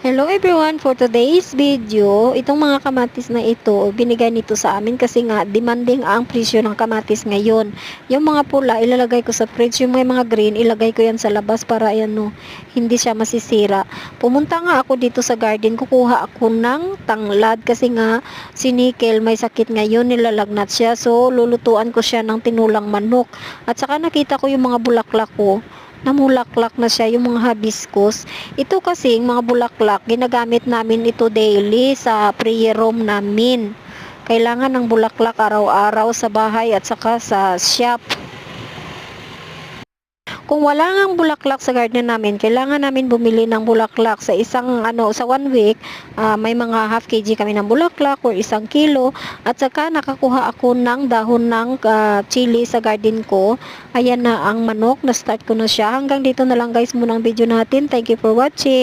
Hello everyone, for today's video, itong mga kamatis na ito, binigay nito sa amin kasi nga demanding ang presyo ng kamatis ngayon. Yung mga pula, ilalagay ko sa fridge, yung mga green, ilagay ko yan sa labas para no, hindi siya masisira. Pumunta nga ako dito sa garden, kukuha ako ng tanglad kasi nga si Nickel may sakit ngayon, nilalagnat siya. So lulutuan ko siya ng tinulang manok. At saka nakita ko yung mga bulaklak ko namulaklak na siya, yung mga hibiscus. Ito kasi, mga bulaklak, ginagamit namin ito daily sa prayer room namin. Kailangan ng bulaklak araw-araw sa bahay at saka sa shop. Kung wala ngang bulaklak sa garden namin, kailangan namin bumili ng bulaklak sa sa 1 week, may mga half kg kami ng bulaklak or 1 kilo. At saka nakakuha ako ng dahon ng chili sa garden ko. Ayan na ang manok, na start ko na siya. Hanggang dito na lang guys muna ang video natin. Thank you for watching.